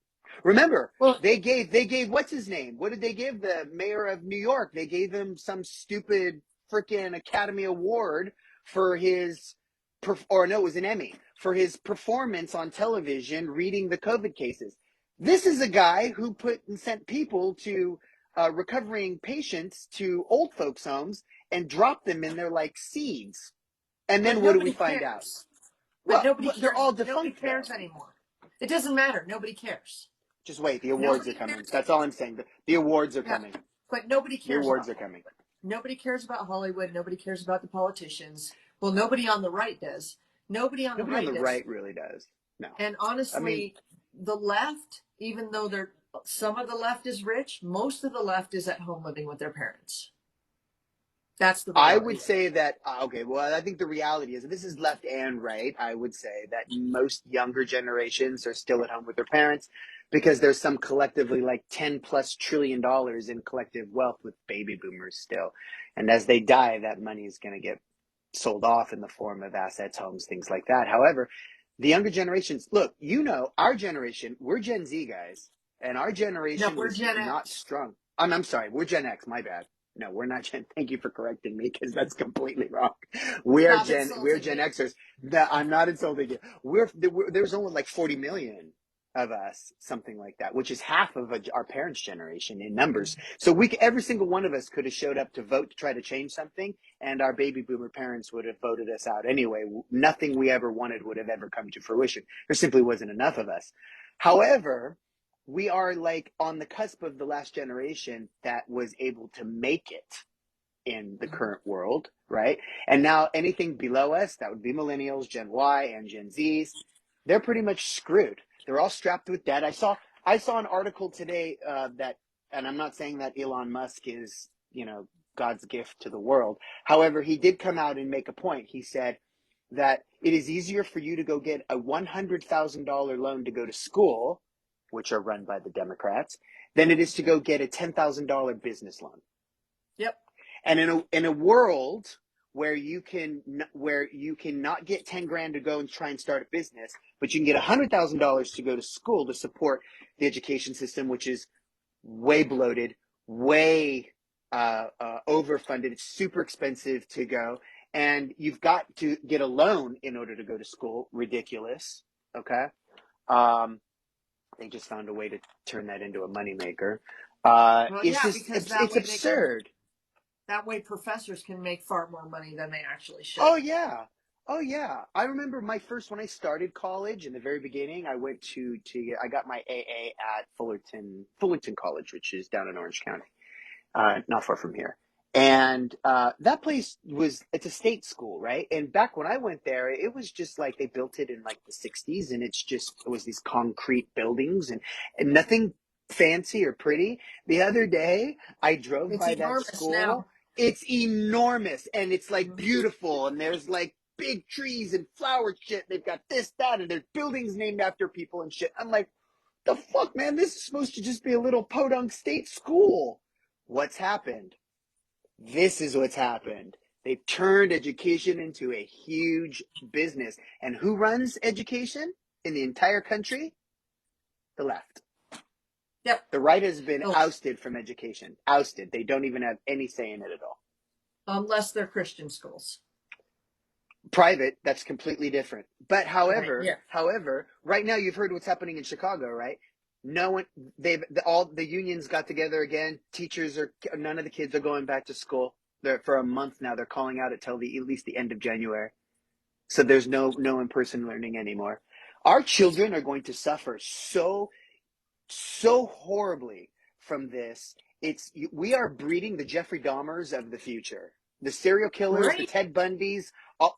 Remember, Well, they gave what's his name? What did they give the mayor of New York? They gave him some stupid freaking Academy Award for his or no, it was an Emmy for his performance on television reading the COVID cases. This is a guy who put and sent people to recovering patients to old folks' homes and dropped them in there like seeds. And But then what do we nobody find out? cares. But Well, nobody they're cares. all Nobody defunct though. cares anymore. It doesn't matter. Nobody cares. Just wait, the awards are Nobody coming. cares. That's all I'm saying. The awards are Yeah, coming. but nobody The cares awards about are Hollywood. coming. Nobody cares about Hollywood. Nobody cares about the politicians. Well, nobody on the right does. Nobody on the Nobody on right the does. right really does. No. And I mean, honestly, the left, even though they're some of the left is rich, most of the left is at home living with their parents. That's the I would reality. say that, okay, well, I think the reality is, this is left and right. I would say that most younger generations are still at home with their parents because there's some collectively like 10 plus trillion dollars in collective wealth with baby boomers still. And as they die, that money is going to get sold off in the form of assets, homes, things like that. However, the younger generations, look, our generation, we're Gen Z guys, and our No, generation we're was Gen not X. strong. I'm sorry, we're Gen X, my bad. No, we're not Gen. Thank you for correcting me because that's completely wrong. Stop We're insulting Gen me. Xers. I'm not insulting you. There's only like 40 million of us, something like that, which is half of our parents' generation in numbers. So every single one of us could have showed up to vote to try to change something, and our baby boomer parents would have voted us out anyway. Nothing we ever wanted would have ever come to fruition. There simply wasn't enough of us. However, we are like on the cusp of the last generation that was able to make it in the current world, right? And now anything below us, that would be millennials, Gen Y, and Gen Zs, they're pretty much screwed. They're all strapped with debt. I saw an article today that, and I'm not saying that Elon Musk is, God's gift to the world. However, he did come out and make a point. He said that it is easier for you to go get a $100,000 loan to go to school, which are run by the Democrats, than it is to go get a $10,000 business loan. Yep. And in a world where you can not get 10 grand to go and try and start a business, but you can get $100,000 to go to school to support the education system, which is way bloated, way overfunded. It's super expensive to go, and you've got to get a loan in order to go to school. Ridiculous. Okay. They just found a way to turn that into a moneymaker. Well, It's yeah, just because that it's way they can. absurd. That way, professors can make far more money than they actually Oh should. yeah. Oh yeah. I remember when I started college in the very beginning, I went I got my AA at Fullerton College, which is down in Orange County, not far from here. And that place it's a state school, right? And back when I went there, it was just like they built it in like the 60s, and it was these concrete buildings and nothing fancy or pretty. The other day, I drove It's by that enormous school. now. It's enormous and it's like Mhm. beautiful, and there's like big trees and flower shit. They've got this, that, and there's buildings named after people and shit. I'm like, the fuck, man? This is supposed to just be a little podunk state school. What's happened? This is what's happened. They've turned education into a huge business. And who runs education in the entire country? The left. Yep. The right has been Oh, ousted from education. Ousted. They don't even have any say in it at all. unless they're Christian schools. Private, that's completely different. But Right. however, Yeah. however, right now you've heard what's happening in Chicago, right? No one, all the unions got together again. None of the kids are going back to school. For a month now. They're calling out until at least the end of January. So there's no in-person learning anymore. Our children are going to suffer so horribly from this. We are breeding the Jeffrey Dahmers of the future, the serial killers, the Right. Ted Bundys. All...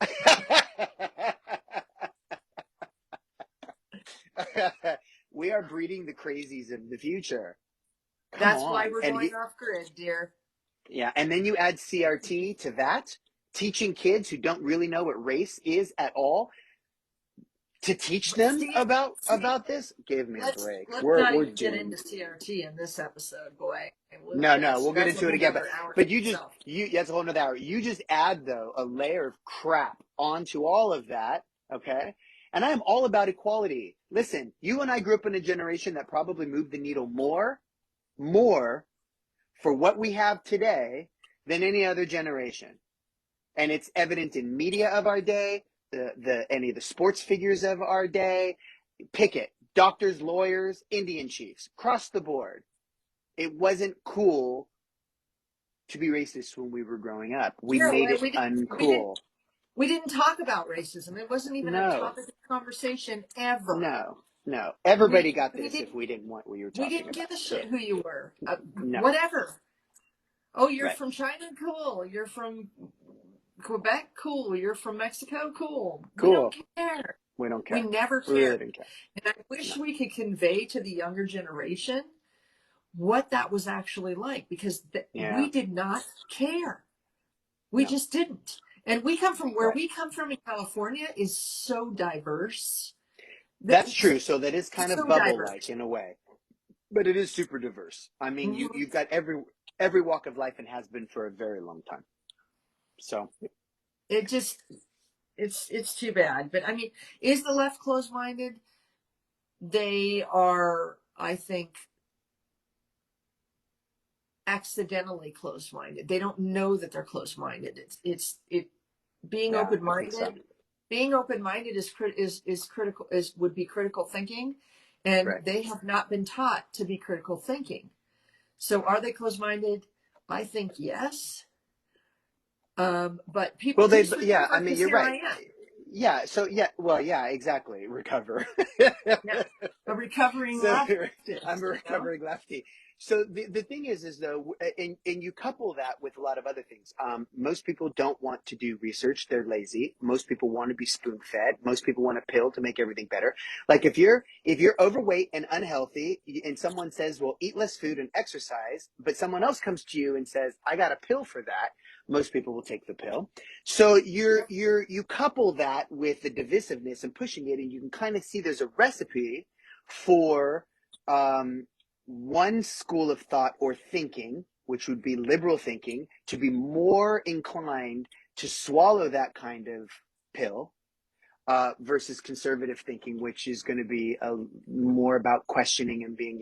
We are breeding the crazies of the future. Come That's why on, we're going off grid, dear. yeah, and then you add CRT to that, teaching kids who don't really know what race is at all to teach them See, see. about this. Give me a break. Let's not We're even get into doomed. CRT in this episode, boy. No, no, we'll get That's a into it whole again. nother hour But to itself. that's a whole nother hour. You just add though a layer of crap onto all of that, okay? And I am all about equality. Listen, you and I grew up in a generation that probably moved the needle more for what we have today than any other generation. And it's evident in media of our day, the any of the sports figures of our day. Pick it, doctors, lawyers, Indian chiefs, across the board. It wasn't cool to be racist when we were growing up. We No, made and it uncool. we didn't talk about racism. It wasn't even a No, topic of conversation ever. no, no. Everybody got We this didn't if we didn't want what you were we talking didn't about. give a So shit who you were. no, Whatever. Oh, you're right, from China? Cool. You're from Quebec? Cool. You're from Mexico? Cool. We don't cool. care. We don't We care. never We really cared. didn't care. And I wish No, we could convey to the younger generation what that was actually like, because yeah, we did not care. We no, just didn't. And we come from where right. we come from in California is so diverse. That's true. So that is kind of So bubble like diverse. in a way, but it is super diverse. I mean, Mhm. you've got every walk of life and has been for a very long time. So It just it's too bad. But I mean, is the left closed minded? They are, I think, accidentally closed minded. They don't know that they're closed minded. It being yeah, open I think so. minded. Being open minded is critical, is would be critical thinking, and Right. they have not been taught to be critical thinking. So are they closed minded? I think yes. But people Well, they, please yeah, I recover, mean, because you're here right. I am. Yeah. So, yeah, well, yeah, exactly. Recover. Yeah, a recovering So leftist, I'm a you know. recovering lefty. So the thing is though, and you couple that with a lot of other things. Most people don't want to do research. They're lazy. Most people want to be spoon fed. Most people want a pill to make everything better. Like if you're overweight and unhealthy and someone says, well, eat less food and exercise, but someone else comes to you and says, I got a pill for that. Most people will take the pill. So Yep. you couple that with the divisiveness and pushing it, and you can kind of see there's a recipe for um, one school of thought or thinking, which would be liberal thinking, to be more inclined to swallow that kind of pill versus conservative thinking, which is going to be more about questioning and being,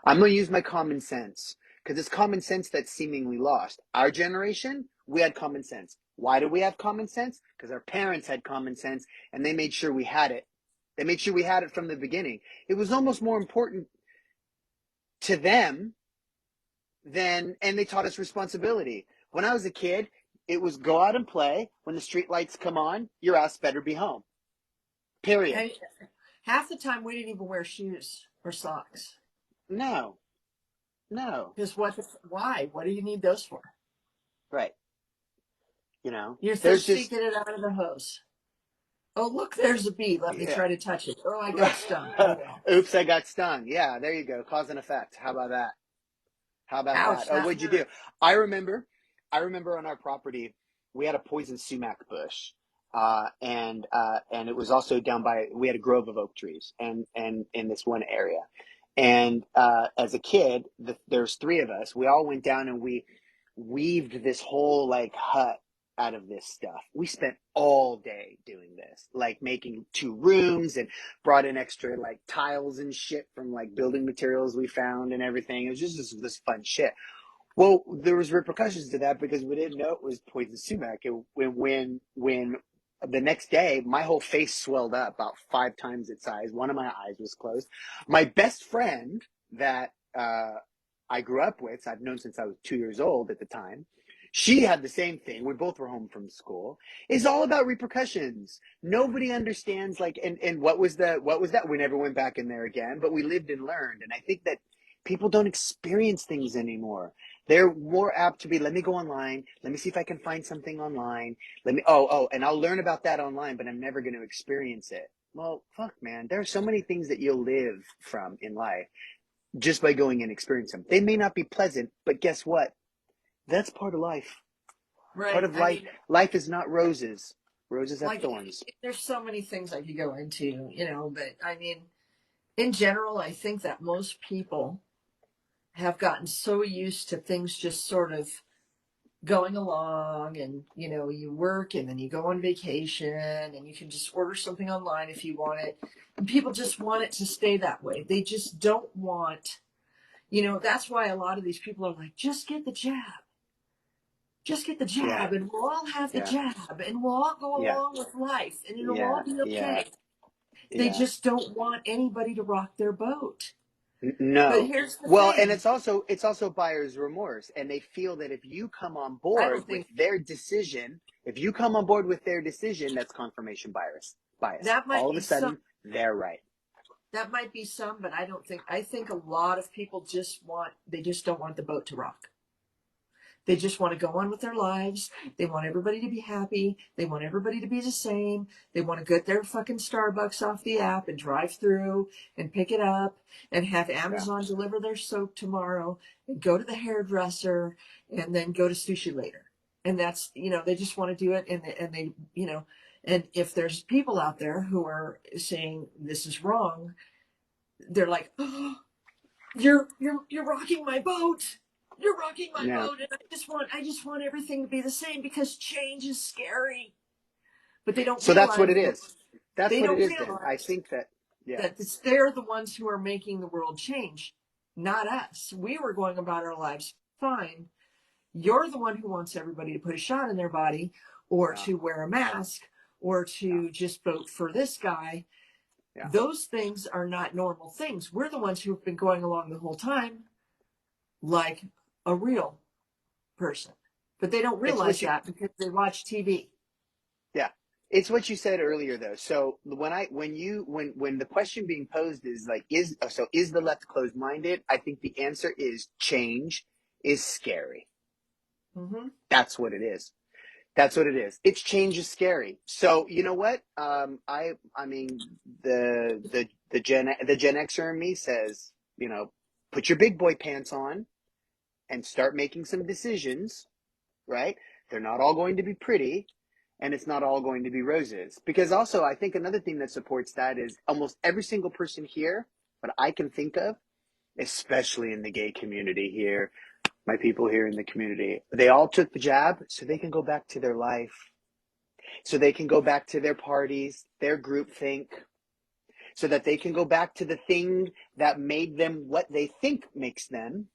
I'm going to use my common sense because it's common sense that's seemingly lost. Our generation, we had common sense. Why do we have common sense? Because our parents had common sense and they made sure we had it. They made sure we had it from the beginning. It was almost more important to them and they taught us responsibility. When I was a kid, it was go out and play. When the street lights come on, your ass better be home. Period. And half the time we didn't even wear shoes or socks. No, no. Because why? What do you need those for? Right. You're There's thirsty, just, get it out of the hose. Oh, look, there's a bee. Let me yeah. try to touch it. Oh, I got stung. Oh, well. Oops, I got stung. Yeah, there you go. Cause and effect. How about that? How about that? Ouch, Oh, that what'd you hurt. do? I remember, I remember on our property, we had a poison sumac bush. And it was also down by, we had a grove of oak trees and in this one area. And, as a kid, there's three of us, we all went down and we weaved this whole like hut out of this stuff. We spent all day doing this, like making two rooms and brought in extra like tiles and shit from like building materials we found and everything. It was just this fun shit. Well, there was repercussions to that because we didn't know it was poison sumac. When the next day, my whole face swelled up about 5 times its size. One of my eyes was closed. My best friend that I grew up with, I've known since I was 2 years old at the time. She had the same thing. We both were home from school. It's all about repercussions. Nobody understands like and what was that? We never went back in there again, but we lived and learned. And I think that people don't experience things anymore. They're more apt to be, let me go online. Let me see if I can find something online. And I'll learn about that online, but I'm never going to experience it. Well, fuck, man. There are so many things that you'll live from in life just by going and experiencing them. They may not be pleasant, but guess what? That's part of life. Part Right. of I life. mean, Life is not roses. Roses have like, thorns. there's so many things I could go into, but I mean, in general, I think that most people have gotten so used to things just sort of going along, and you work and then you go on vacation and you can just order something online if you want it, and people just want it to stay that way. They just don't want, that's why a lot of these people are like, just get the jab. Just get the Yeah. jab, and we'll all have the Yeah. jab, and we'll all go Yeah. along with life, and it'll all Yeah. be Yeah. okay. They Yeah. just don't want anybody to rock their boat. But No. here's the Well, and thing. it's also buyer's remorse, and they feel that if you come on I board don't with think their decision, if you come on board with their decision, that's confirmation bias. Bias. that might All of a be some. sudden, they're right. That might be some, but I don't think. I think a lot of people just want. They just don't want the boat to rock. They just want to go on with their lives. They want everybody to be happy. They want everybody to be the same. They want to get their fucking Starbucks off the app and drive through and pick it up and have Yeah. Amazon deliver their soap tomorrow and go to the hairdresser and then go to sushi later. And that's, they just want to do it. And they, and if there's people out there who are saying this is wrong, they're like, oh, you're rocking my boat. You're rocking my Yeah. boat, and I just want everything to be the same because change is scary. But they don't So that's what realize it is. That's they what it don't is. Then I realize think that. Yeah. that they're the ones who are making the world change, not us. We were going about our lives fine. You're the one who wants everybody to put a shot in their body, or Yeah. to wear a mask, or Yeah. to just vote for this guy. Yeah. Those things are not normal things. We're the ones who've been going along the whole time like a real person. But they don't It's realize what you. that because they watch TV. Yeah. It's what you said earlier, though. So when the question being posed is like, is the left closed minded? I think the answer is change is scary. Mm-hmm. That's what it is. That's what it is. It's change is scary. So you know what? I mean the Gen Xer in me says, put your big boy pants on and start making some decisions. Right? They're not all going to be pretty, and it's not all going to be roses. Because also, I think another thing that supports that is almost every single person here, that I can think of, especially in the gay community here, my people here in the community, they all took the jab so they can go back to their life, so they can go back to their parties, their group think, so that they can go back to the thing that made them what they think makes them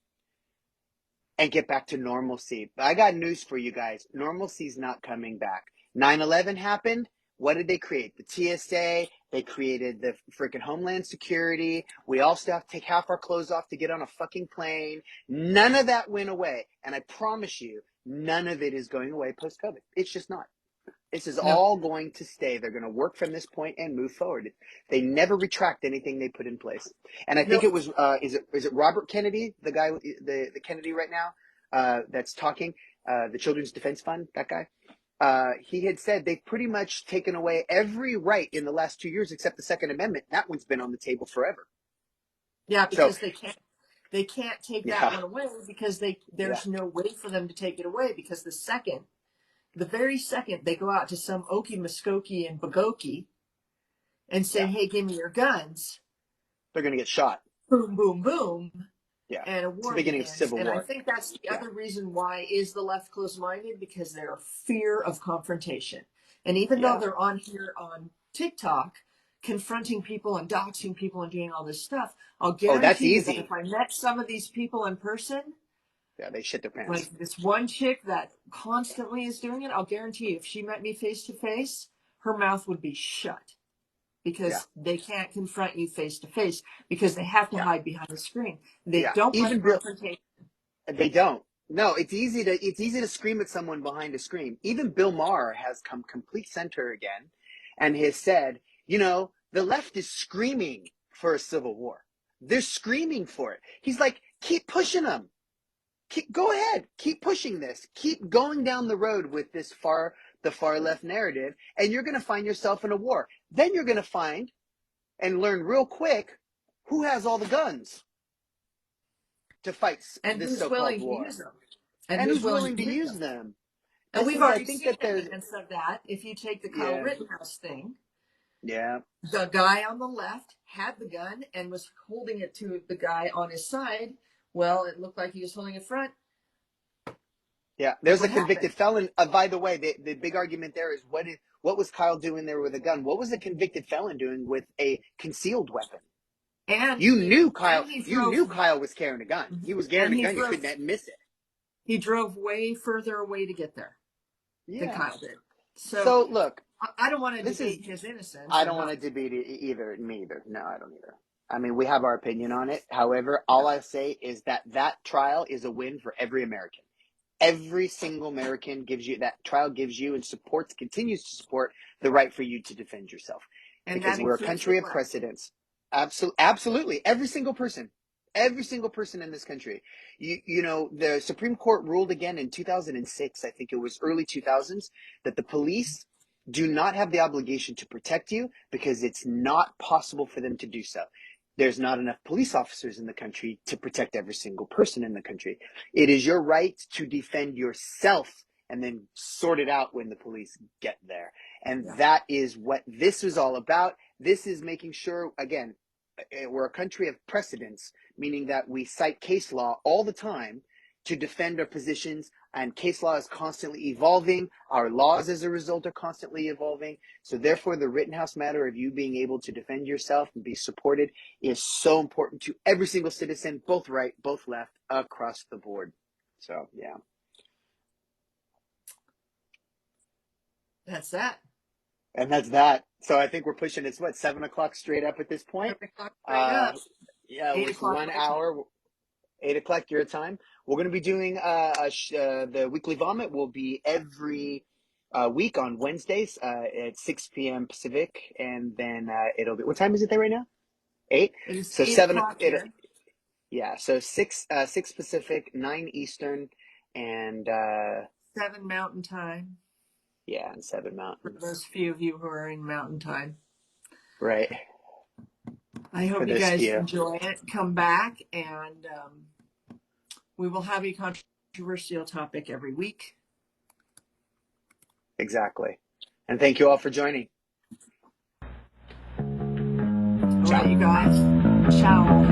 and get back to normalcy. But I got news for you guys. Normalcy's not coming back. 9/11 happened. What did they create? The TSA. They created the freaking Homeland Security. We all still have to take half our clothes off to get on a fucking plane. None of that went away. And I promise you, none of it is going away post-COVID. It's just not. This is No, all going to stay. They're going to work from this point and move forward. They never retract anything they put in place. And I think no. it was is it Robert Kennedy, the guy, the Kennedy right now, that's talking, the Children's Defense Fund, that guy. He had said they've pretty much taken away every right in the last 2 years except the Second Amendment. That one's been on the table forever. Yeah, So because they can't take that yeah, one away because yeah, there's no way for them to take it away because the very second they go out to some Okie Muskokie and Bagoki and say, yeah, hey, give me your guns, they're going to get shot. boom, boom, boom, Yeah, and a it's the war beginning of begins. civil And I war. think that's the Yeah. other reason why is the left closed-minded, because they're fear of confrontation. And even though Yeah. they're on here on TikTok confronting people and doxing people and doing all this stuff, I'll Oh, that's guarantee you that if easy. I met some of these people in person, Yeah, they shit their pants. like this one chick that constantly is doing it, I'll guarantee you if she met me face to face, her mouth would be shut Yeah, because they can't confront you face to face because they have to yeah, hide behind the screen. They yeah. don't like Even Bill, confrontation. they don't. No, it's easy to scream at someone behind a screen. Even Bill Maher has come complete center again, and has said, the left is screaming for a civil war. They're screaming for it. He's like, keep pushing them. Go ahead, keep pushing this. Keep going down the road with the far left narrative, and you're going to find yourself in a war. Then you're going to find and learn real quick who has all the guns to fight And this who's so-called willing to war, use them, and and who's who's willing willing to to use use them. them. And This we've is, I already think seen that there's, evidence of that. If you take the Kyle yeah, Rittenhouse thing, yeah, the guy on the left had the gun and was holding it to the guy on his side. Well, it looked like he was holding it front. yeah. Look There's a what happened. convicted felon. By the way, the big argument there is what was Kyle doing there with a gun? What was a convicted felon doing with a concealed weapon? And You he knew Kyle. and he You throws knew Kyle was carrying a gun. He was and carrying a he gun. You throws couldn't miss it. He drove way further away to get there than Yeah. Kyle did. So So look, I don't want to this is debate his innocence I or don't want not. to debate it either. Me either. No, I don't either. I mean, we have our opinion on it. However, Yeah. all I say is that that trial is a win for every American. Every single American gives you that trial gives you and supports continues to support the right for you to defend yourself And because that we're a includes the country of left. precedents. Absolutely, every single person in this country. You know, the Supreme Court ruled again in 2006, I think it was early 2000s, that the police do not have the obligation to protect you because it's not possible for them to do so. There's not enough police officers in the country to protect every single person in the country. It is your right to defend yourself and then sort it out when the police get there. And Yeah. that is what this is all about. This is making sure, again, we're a country of precedents, meaning that we cite case law all the time to defend our positions, and case law is constantly evolving. Our laws, as a result, are constantly evolving. So therefore, the Rittenhouse matter of you being able to defend yourself and be supported is so important to every single citizen, both right, both left, across the board. So, yeah. That's that. And that's that. So I think we're pushing, it's what, 7 o'clock straight up at this point? 7 o'clock straight Uh, up. yeah, 8 o'clock with my one time. hour, 8 o'clock your time. We're going to be doing the weekly vomit will be every week on Wednesdays at 6 p.m. Pacific. And then it'll be, what time is it there right now? 8? It is So eight 7, o'clock here. yeah, so 6 Pacific, 9 Eastern, and 7 Mountain Time. yeah, and 7 For Mountain. those few of you who are in Mountain Time. Right. I For hope you this guys few. enjoy it. Come back, and we will have a controversial topic every week. Exactly. And thank you all for joining. All right, you guys. Ciao.